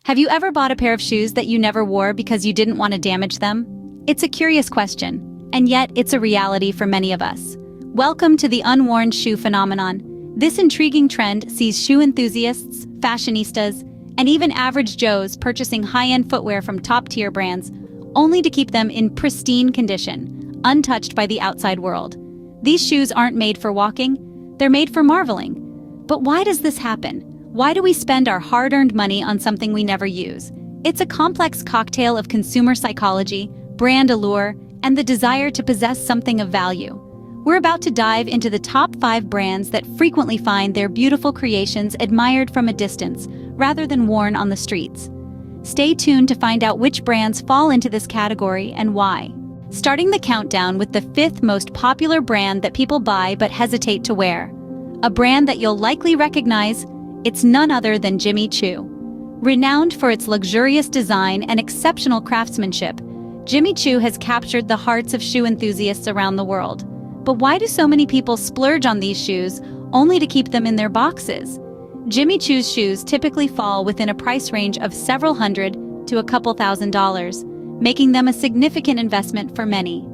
Have you ever bought a pair of shoes that you never wore because you didn't want to damage them? It's a curious question, and yet it's a reality for many of us. Welcome to the unworn shoe phenomenon. This intriguing trend sees shoe enthusiasts, fashionistas, and even average Joes purchasing high-end footwear from top-tier brands, only to keep them in pristine condition, untouched by the outside world. These shoes aren't made for walking, they're made for marveling. But why does this happen? Why do we spend our hard-earned money on something we never use? It's a complex cocktail of consumer psychology, brand allure, and the desire to possess something of value. We're about to dive into the top 5 brands that frequently find their beautiful creations admired from a distance, rather than worn on the streets. Stay tuned to find out which brands fall into this category and why. Starting the countdown with the 5th most popular brand that people buy but hesitate to wear. A brand that you'll likely recognize, it's none other than Jimmy Choo. Renowned for its luxurious design and exceptional craftsmanship, Jimmy Choo has captured the hearts of shoe enthusiasts around the world. But why do so many people splurge on these shoes only to keep them in their boxes? Jimmy Choo's shoes typically fall within a price range of several hundred to a couple $1,000s, making them a significant investment for many.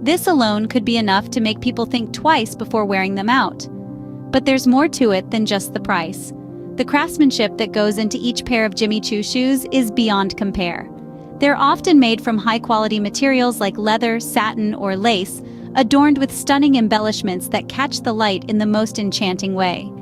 This alone could be enough to make people think twice before wearing them out. But there's more to it than just the price. The craftsmanship that goes into each pair of Jimmy Choo shoes is beyond compare. They're often made from high-quality materials like leather, satin, or lace, adorned with stunning embellishments that catch the light in the most enchanting way.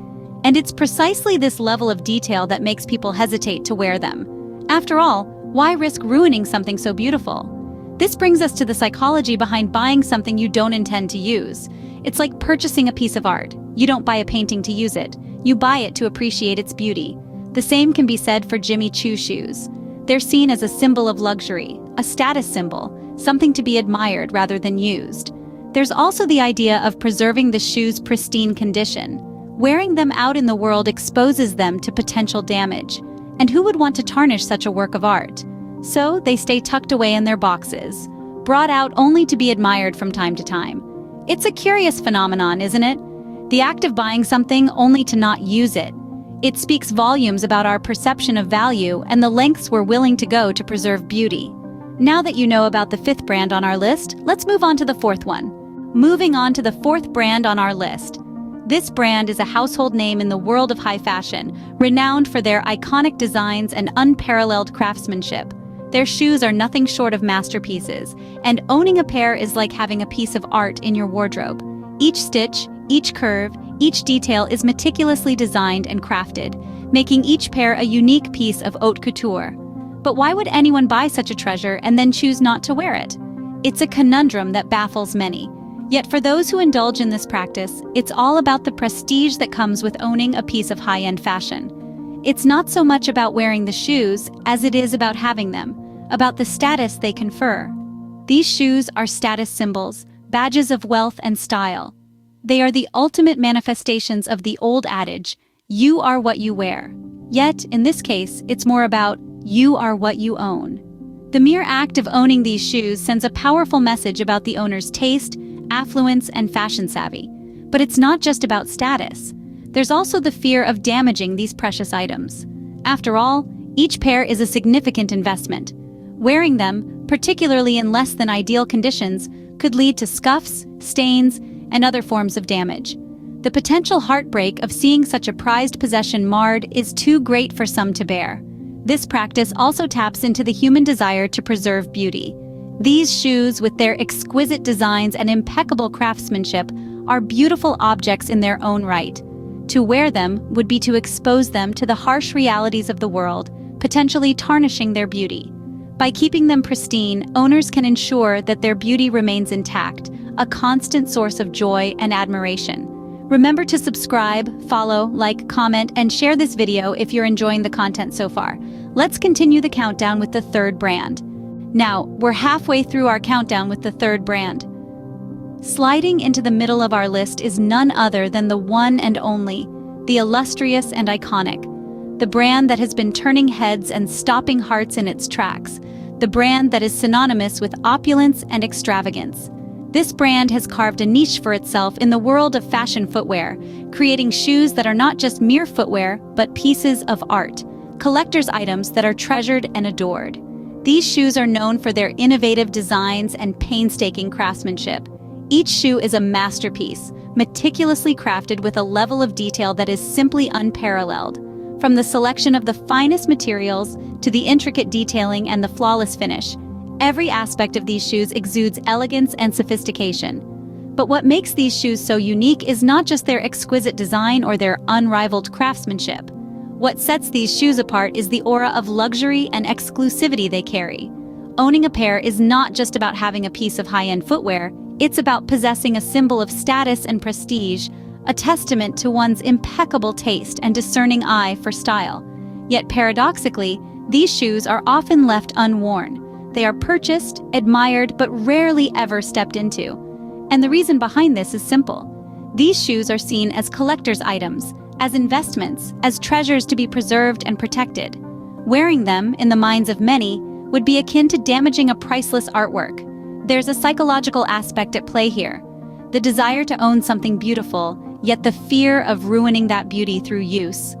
And it's precisely this level of detail that makes people hesitate to wear them. After all, why risk ruining something so beautiful? This brings us to the psychology behind buying something you don't intend to use. It's like purchasing a piece of art. You don't buy a painting to use it. You buy it to appreciate its beauty. The same can be said for Jimmy Choo shoes. They're seen as a symbol of luxury, a status symbol, something to be admired rather than used. There's also the idea of preserving the shoe's pristine condition. Wearing them out in the world exposes them to potential damage. And who would want to tarnish such a work of art? So they stay tucked away in their boxes, brought out only to be admired from time to time. It's a curious phenomenon, isn't it? The act of buying something only to not use it. It speaks volumes about our perception of value and the lengths we're willing to go to preserve beauty. Now that you know about the 5th brand on our list, let's move on to the 4th one. Moving on to the 4th brand on our list. This brand is a household name in the world of high fashion, renowned for their iconic designs and unparalleled craftsmanship. Their shoes are nothing short of masterpieces, and owning a pair is like having a piece of art in your wardrobe. Each stitch, each curve, each detail is meticulously designed and crafted, making each pair a unique piece of haute couture. But why would anyone buy such a treasure and then choose not to wear it? It's a conundrum that baffles many. Yet for those who indulge in this practice, it's all about the prestige that comes with owning a piece of high-end fashion. It's not so much about wearing the shoes as it is about having them, about the status they confer. These shoes are status symbols, badges of wealth and style. They are the ultimate manifestations of the old adage, you are what you wear. Yet, in this case, it's more about, you are what you own. The mere act of owning these shoes sends a powerful message about the owner's taste, affluence, and fashion savvy. But it's not just about status. There's also the fear of damaging these precious items. After all, each pair is a significant investment. Wearing them, particularly in less than ideal conditions, could lead to scuffs, stains, and other forms of damage. The potential heartbreak of seeing such a prized possession marred is too great for some to bear. This practice also taps into the human desire to preserve beauty. These shoes, with their exquisite designs and impeccable craftsmanship, are beautiful objects in their own right. To wear them would be to expose them to the harsh realities of the world, potentially tarnishing their beauty. By keeping them pristine, owners can ensure that their beauty remains intact, a constant source of joy and admiration. Remember to subscribe, follow, like, comment, and share this video if you're enjoying the content so far. Let's continue the countdown with the 3rd brand. Now, we're halfway through our countdown with the 3rd brand. Sliding into the middle of our list is none other than the one and only, the illustrious and iconic. The brand that has been turning heads and stopping hearts in its tracks. The brand that is synonymous with opulence and extravagance. This brand has carved a niche for itself in the world of fashion footwear, creating shoes that are not just mere footwear, but pieces of art. collector's items that are treasured and adored. These shoes are known for their innovative designs and painstaking craftsmanship. Each shoe is a masterpiece, meticulously crafted with a level of detail that is simply unparalleled. From the selection of the finest materials to the intricate detailing and the flawless finish, every aspect of these shoes exudes elegance and sophistication. But what makes these shoes so unique is not just their exquisite design or their unrivaled craftsmanship. What sets these shoes apart is the aura of luxury and exclusivity they carry. Owning a pair is not just about having a piece of high-end footwear, it's about possessing a symbol of status and prestige, a testament to one's impeccable taste and discerning eye for style. Yet paradoxically, these shoes are often left unworn. They are purchased, admired, but rarely ever stepped into. And the reason behind this is simple. These shoes are seen as collector's items, as investments, as treasures to be preserved and protected. Wearing them, in the minds of many, would be akin to damaging a priceless artwork. There's a psychological aspect at play here. The desire to own something beautiful, yet the fear of ruining that beauty through use.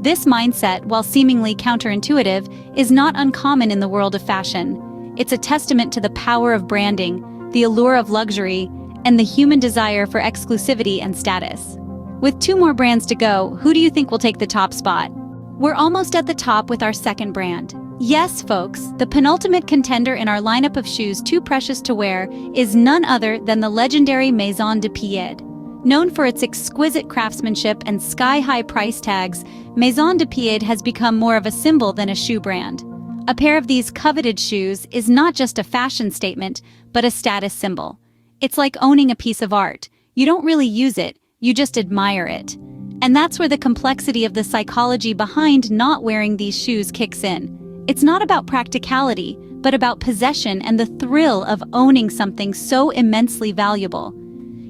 This mindset, while seemingly counterintuitive, is not uncommon in the world of fashion. It's a testament to the power of branding, the allure of luxury, and the human desire for exclusivity and status. With 2 more brands to go, who do you think will take the top spot? We're almost at the top with our second brand. Yes, folks, the penultimate contender in our lineup of shoes too precious to wear is none other than the legendary Maison de Pied. Known for its exquisite craftsmanship and sky-high price tags, Maison de Pied has become more of a symbol than a shoe brand. A pair of these coveted shoes is not just a fashion statement, but a status symbol. It's like owning a piece of art. You don't really use it, you just admire it. And that's where the complexity of the psychology behind not wearing these shoes kicks in. It's not about practicality, but about possession and the thrill of owning something so immensely valuable.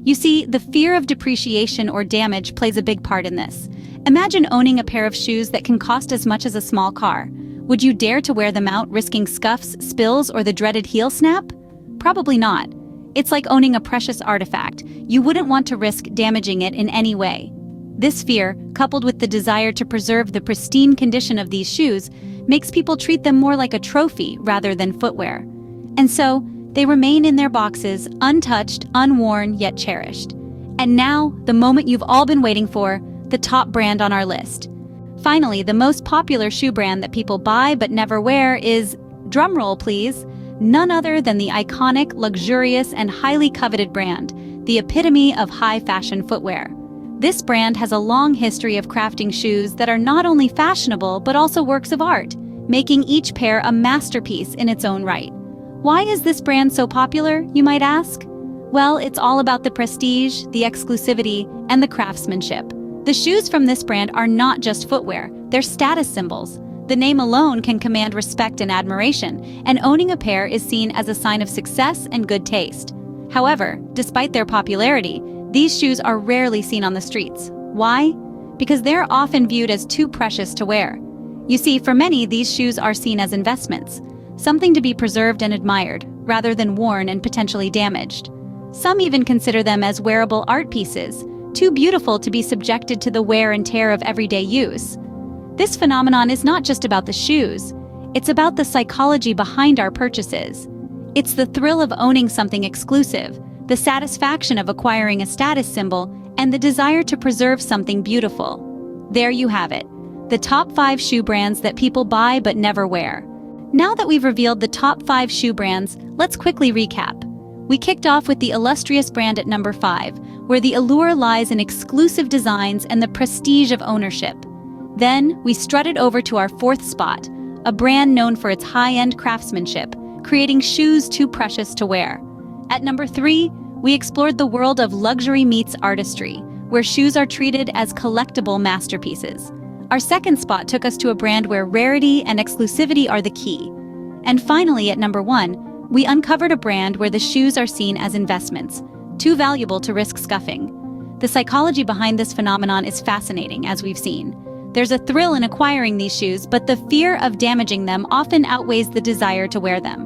You see, the fear of depreciation or damage plays a big part in this. Imagine owning a pair of shoes that can cost as much as a small car. Would you dare to wear them out, risking scuffs, spills, or the dreaded heel snap? Probably not. It's like owning a precious artifact. You wouldn't want to risk damaging it in any way. This fear, coupled with the desire to preserve the pristine condition of these shoes, makes people treat them more like a trophy rather than footwear. And so, they remain in their boxes, untouched, unworn, yet cherished. And now, the moment you've all been waiting for, the top brand on our list. Finally, the most popular shoe brand that people buy but never wear is, drumroll please, none other than the iconic, luxurious, and highly coveted brand, the epitome of high fashion footwear. This brand has a long history of crafting shoes that are not only fashionable but also works of art, making each pair a masterpiece in its own right. Why is this brand so popular, you might ask? Well, it's all about the prestige, the exclusivity, and the craftsmanship. The shoes from this brand are not just footwear, they're status symbols. The name alone can command respect and admiration, and owning a pair is seen as a sign of success and good taste. However, despite their popularity, these shoes are rarely seen on the streets. Why? Because they're often viewed as too precious to wear. You see, for many, these shoes are seen as investments, something to be preserved and admired, rather than worn and potentially damaged. Some even consider them as wearable art pieces, too beautiful to be subjected to the wear and tear of everyday use. This phenomenon is not just about the shoes, it's about the psychology behind our purchases. It's the thrill of owning something exclusive, the satisfaction of acquiring a status symbol, and the desire to preserve something beautiful. There you have it, the top 5 shoe brands that people buy but never wear. Now that we've revealed the top 5 shoe brands, let's quickly recap. We kicked off with the illustrious brand at number 5, where the allure lies in exclusive designs and the prestige of ownership. Then, we strutted over to our 4th spot, a brand known for its high-end craftsmanship, creating shoes too precious to wear. At number 3, we explored the world of luxury meets artistry, where shoes are treated as collectible masterpieces. Our 2nd spot took us to a brand where rarity and exclusivity are the key. And finally, at number 1, we uncovered a brand where the shoes are seen as investments, too valuable to risk scuffing. The psychology behind this phenomenon is fascinating, as we've seen. There's a thrill in acquiring these shoes, but the fear of damaging them often outweighs the desire to wear them.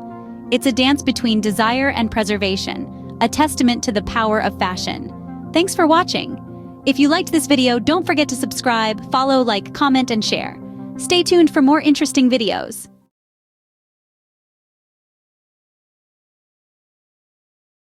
It's a dance between desire and preservation, a testament to the power of fashion. Thanks for watching. If you liked this video, don't forget to subscribe, follow, like, comment, and share. Stay tuned for more interesting videos.